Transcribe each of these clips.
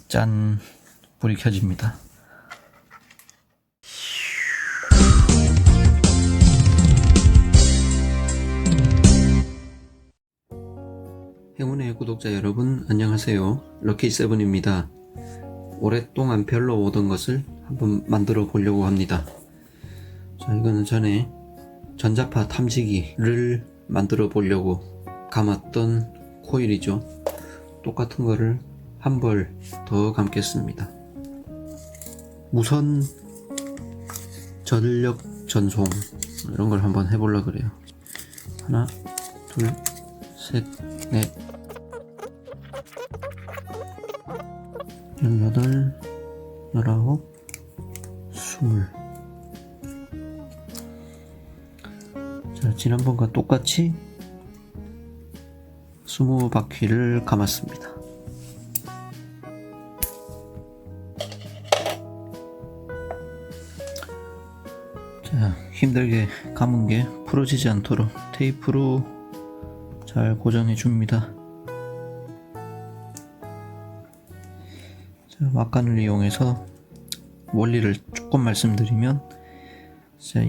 짠, 불이 켜집니다. 행운의 구독자 여러분 안녕하세요. 럭키세븐입니다. 오랫동안 별로 오던 것을 한번 만들어 보려고 합니다. 자, 이거는 전에 전자파 탐지기를 만들어 보려고 감았던 코일이죠. 똑같은 거를 한 벌 더 감겠습니다. 무선 전력 전송 이런 걸 한번 해보려고 그래요. 하나, 둘, 셋, 넷, 18, 19, 20. 자, 지난번과 똑같이 20바퀴를 감았습니다. 자, 힘들게 감은 게 풀어지지 않도록 테이프로 잘 고정해 줍니다. 자, 막간을 이용해서 원리를 조금 말씀드리면, 자,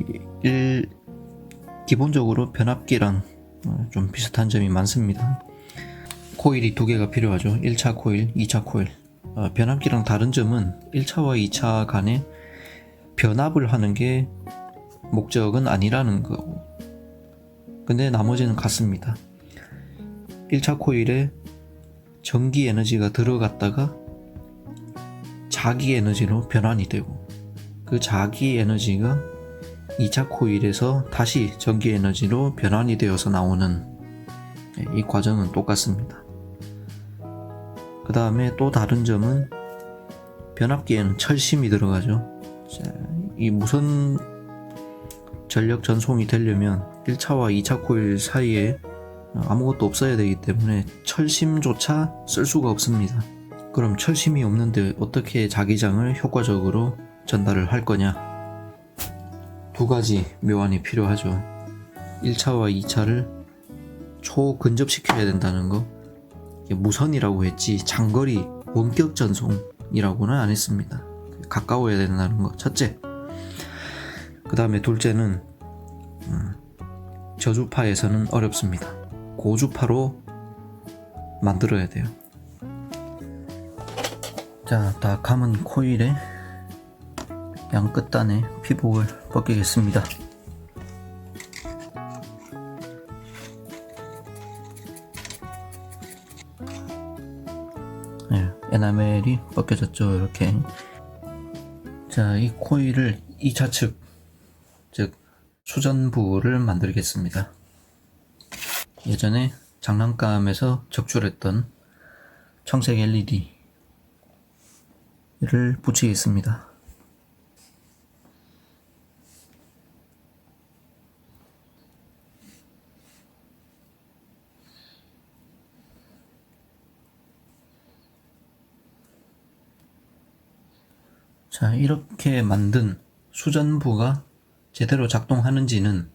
기본적으로 변압기랑 좀 비슷한 점이 많습니다. 코일이 두 개가 필요하죠. 1차 코일, 2차 코일. 변압기랑 다른 점은 1차와 2차 간에 변압을 하는 게 목적은 아니라는 거고, 근데 나머지는 같습니다. 1차 코일에 전기 에너지가 들어갔다가 자기 에너지로 변환이 되고, 그 자기 에너지가 2차 코일에서 다시 전기 에너지로 변환이 되어서 나오는 이 과정은 똑같습니다. 그 다음에 또 다른 점은 변압기에는 철심이 들어가죠. 자, 이 무선 전력 전송이 되려면 1차와 2차 코일 사이에 아무것도 없어야 되기 때문에 철심조차 쓸 수가 없습니다. 그럼 철심이 없는데 어떻게 자기장을 효과적으로 전달을 할 거냐? 두 가지 묘안이 필요하죠. 1차와 2차를 초근접시켜야 된다는 거. 무선이라고 했지 장거리 원격 전송이라고는 안 했습니다. 가까워야 된다는 거, 첫째. 그 다음에 둘째는 저주파에서는 어렵습니다. 고주파로 만들어야 돼요. 자, 다 감은 코일에 양 끝단에 피복을 벗기겠습니다. 네, 에나멜이 벗겨졌죠. 이렇게. 자, 이 코일을 2차 측, 즉 수전부를 만들겠습니다. 예전에 장난감에서 적출했던 청색 LED를 붙이겠습니다. 자, 이렇게 만든 수전부가 제대로 작동하는지는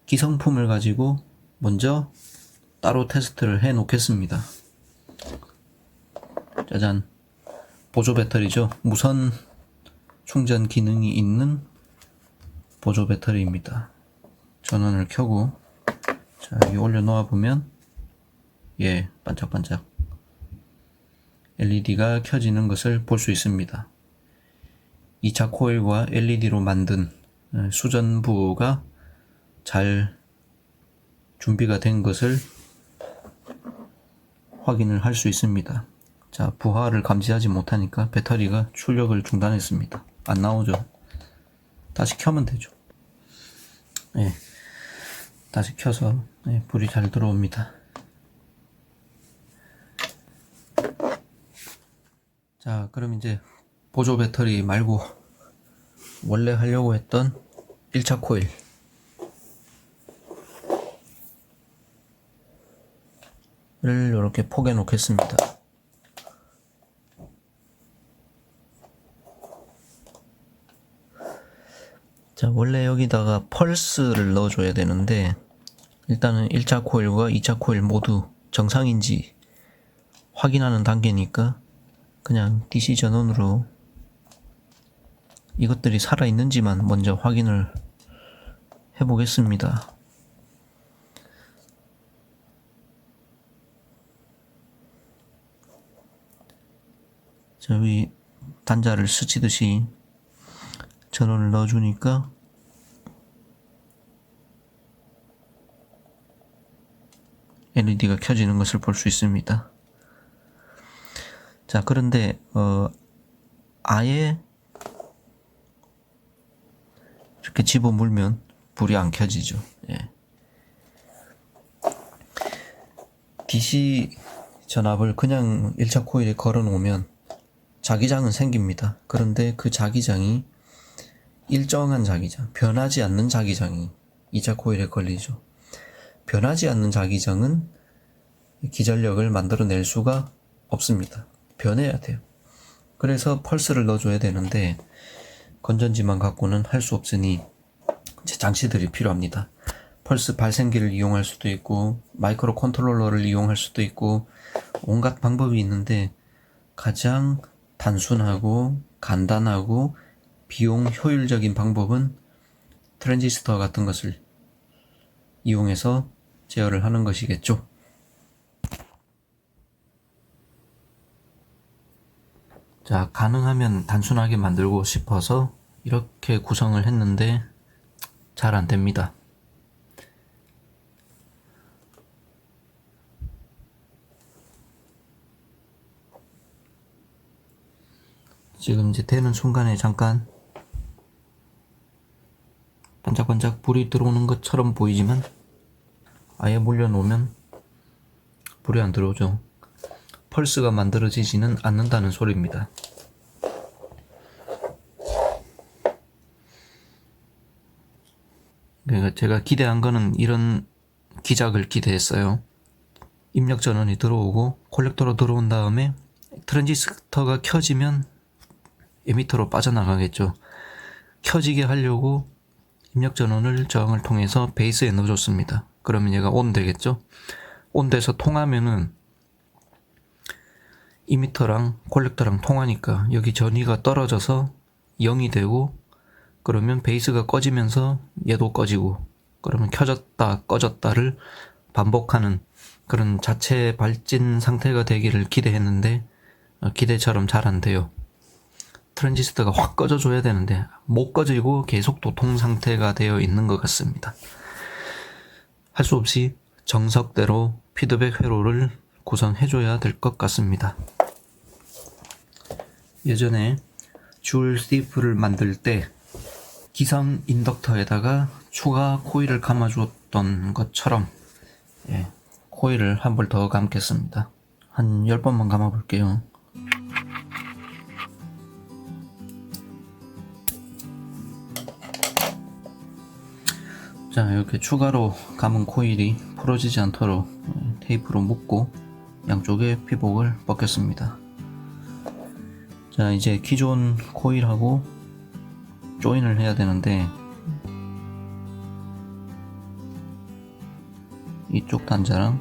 기성품을 가지고 먼저 따로 테스트를 해 놓겠습니다. 짜잔, 보조 배터리죠. 무선 충전 기능이 있는 보조 배터리입니다. 전원을 켜고, 자, 여기 올려 놓아 보면 반짝반짝 LED가 켜지는 것을 볼 수 있습니다. 2차 코일과 LED로 만든 수전부가 잘 준비가 된 것을 확인을 할 수 있습니다. 자, 부하를 감지하지 못하니까 배터리가 출력을 중단했습니다. 안 나오죠. 다시 켜면 되죠. 네, 다시 켜서 불이 잘 들어옵니다. 자, 그럼 이제 보조 배터리 말고 원래 하려고 했던 1차 코일 를 이렇게 포개 놓겠습니다. 자, 원래 여기다가 펄스를 넣어줘야 되는데 일단은 1차 코일과 2차 코일 모두 정상인지 확인하는 단계니까 그냥 DC 전원으로 이것들이 살아있는지만 먼저 확인을 해보겠습니다. 자, 여기 단자를 스치듯이 전원을 넣어주니까 LED가 켜지는 것을 볼 수 있습니다. 자, 그런데 아예 이렇게 집어 물면 불이 안 켜지죠. 예. DC 전압을 그냥 1차 코일에 걸어 놓으면 자기장은 생깁니다. 그런데 그 자기장이 일정한 자기장, 변하지 않는 자기장이 2차 코일에 걸리죠. 변하지 않는 자기장은 기전력을 만들어낼 수가 없습니다. 변해야 돼요. 그래서 펄스를 넣어줘야 되는데 건전지만 갖고는 할 수 없으니 장치들이 필요합니다. 펄스 발생기를 이용할 수도 있고 마이크로 컨트롤러를 이용할 수도 있고 온갖 방법이 있는데 가장 단순하고 간단하고 비용 효율적인 방법은 트랜지스터 같은 것을 이용해서 제어를 하는 것이겠죠. 자, 가능하면 단순하게 만들고 싶어서 이렇게 구성을 했는데 잘 안 됩니다. 지금 이제 되는 순간에 잠깐 반짝반짝 불이 들어오는 것처럼 보이지만 아예 물려놓으면 불이 안 들어오죠. 펄스가 만들어지지는 않는다는 소리입니다. 그러니까 제가 기대한 거는 이런 기작을 기대했어요. 입력 전원이 들어오고 콜렉터로 들어온 다음에 트랜지스터가 켜지면 에미터로 빠져나가겠죠. 켜지게 하려고 입력 전원을 저항을 통해서 베이스에 넣어줬습니다. 그러면 얘가 ON 되겠죠. ON 돼서 통하면은 이미터랑 콜렉터랑 통하니까 여기 전위가 떨어져서 0이 되고 그러면 베이스가 꺼지면서 얘도 꺼지고 그러면 켜졌다 꺼졌다를 반복하는 그런 자체 발진 상태가 되기를 기대했는데 기대처럼 잘 안 돼요. 트랜지스터가 확 꺼져줘야 되는데 못 꺼지고 계속 도통 상태가 되어 있는 것 같습니다. 할 수 없이 정석대로 피드백 회로를 구성해줘야 될 것 같습니다. 예전에 줄 스티프를 만들 때 기성 인덕터에다가 추가 코일을 감아주었던 것처럼 코일을 한 번 더 감겠습니다. 한 10번만 감아볼게요. 자, 이렇게 추가로 감은 코일이 풀어지지 않도록 테이프로 묶고 양쪽에 피복을 벗겼습니다. 자, 이제 기존 코일하고 조인을 해야 되는데 이쪽 단자랑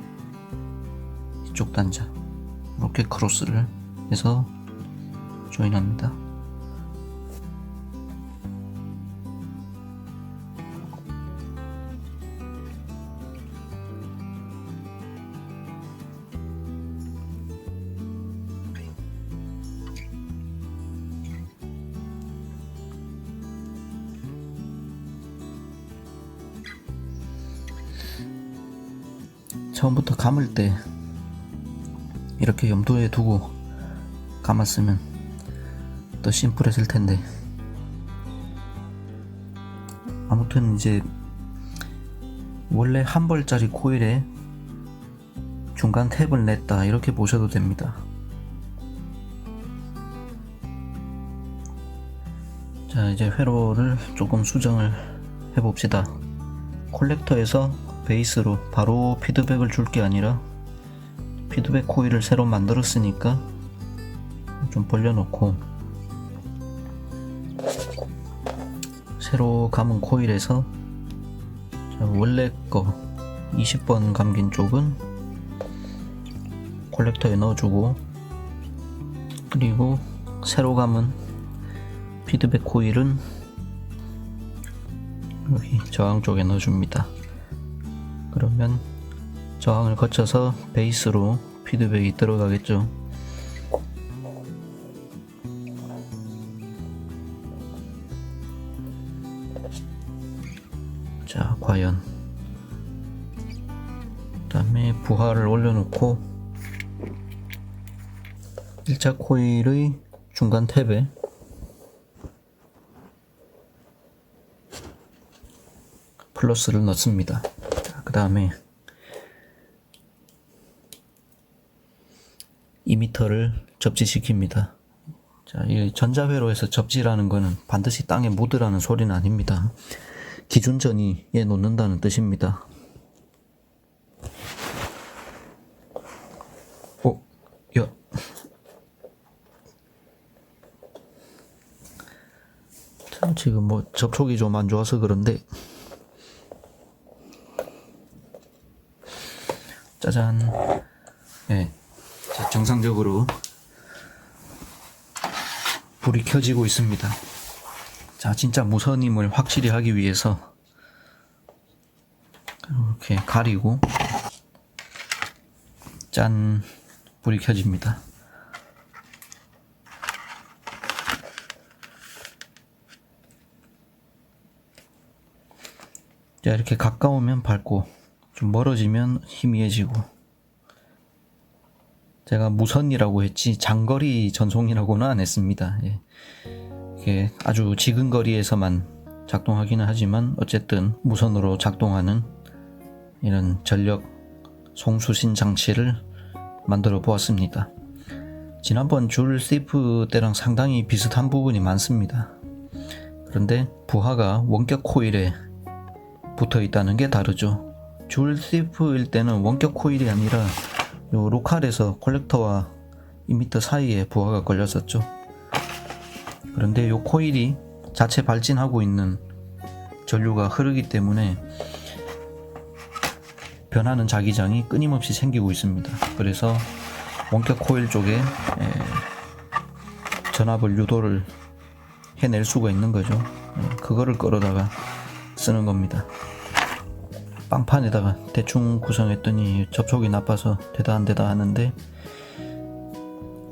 이쪽 단자 이렇게 크로스를 해서 조인합니다. 처음부터 감을 때 이렇게 염두에 두고 감았으면 더 심플했을 텐데 아무튼 이제 원래 한 벌짜리 코일에 중간 탭을 냈다 이렇게 보셔도 됩니다. 자, 이제 회로를 조금 수정을 해봅시다. 콜렉터에서 베이스로 바로 피드백을 줄 게 아니라 피드백 코일을 새로 만들었으니까 좀 벌려놓고 새로 감은 코일에서 원래 거 20번 감긴 쪽은 콜렉터에 넣어주고 그리고 새로 감은 피드백 코일은 여기 저항 쪽에 넣어줍니다. 그러면 저항을 거쳐서 베이스로 피드백이 들어가겠죠. 자, 과연. 그 다음에 부하를 올려놓고 1차 코일의 중간 탭에 플러스를 넣습니다. 그 다음에 2m를 접지시킵니다. 자, 이 전자회로에서 접지라는 거는 반드시 땅에 묻으라는 소리는 아닙니다. 기준 전이에 놓는다는 뜻입니다. 야. 자, 지금 뭐 접촉이 좀 안 좋아서 그런데, 짜잔. 네. 자, 정상적으로 불이 켜지고 있습니다. 자, 진짜 무선임을 확실히 하기 위해서 이렇게 가리고, 짠, 불이 켜집니다. 자, 이렇게 가까우면 밝고 좀 멀어지면 희미해지고. 제가 무선이라고 했지 장거리 전송이라고는 안 했습니다. 예. 이게 아주 지근 거리에서만 작동하기는 하지만 어쨌든 무선으로 작동하는 이런 전력 송수신 장치를 만들어 보았습니다. 지난번 줄 세이프 때랑 상당히 비슷한 부분이 많습니다. 그런데 부하가 원격 코일에 붙어 있다는 게 다르죠. 줄 세이프일 때는 원격 코일이 아니라 요 로컬에서 콜렉터와 이미터 사이에 부하가 걸렸었죠. 그런데 요 코일이 자체 발진하고 있는 전류가 흐르기 때문에 변하는 자기장이 끊임없이 생기고 있습니다. 그래서 원격 코일 쪽에 전압을 유도를 해낼 수가 있는 거죠. 그거를 끌어다가 쓰는 겁니다. 빵판에다가 대충 구성했더니 접촉이 나빠서 되다 안 되다 하는데,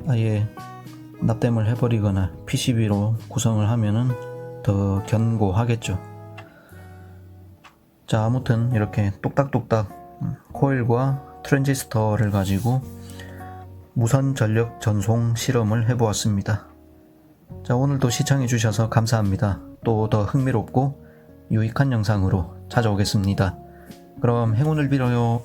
아예 납땜을 해버리거나 PCB로 구성을 하면은 더 견고하겠죠. 자, 아무튼 이렇게 똑딱똑딱 코일과 트랜지스터를 가지고 무선 전력 전송 실험을 해보았습니다. 자, 오늘도 시청해 주셔서 감사합니다. 또 더 흥미롭고 유익한 영상으로 찾아오겠습니다. 그럼 행운을 빌어요.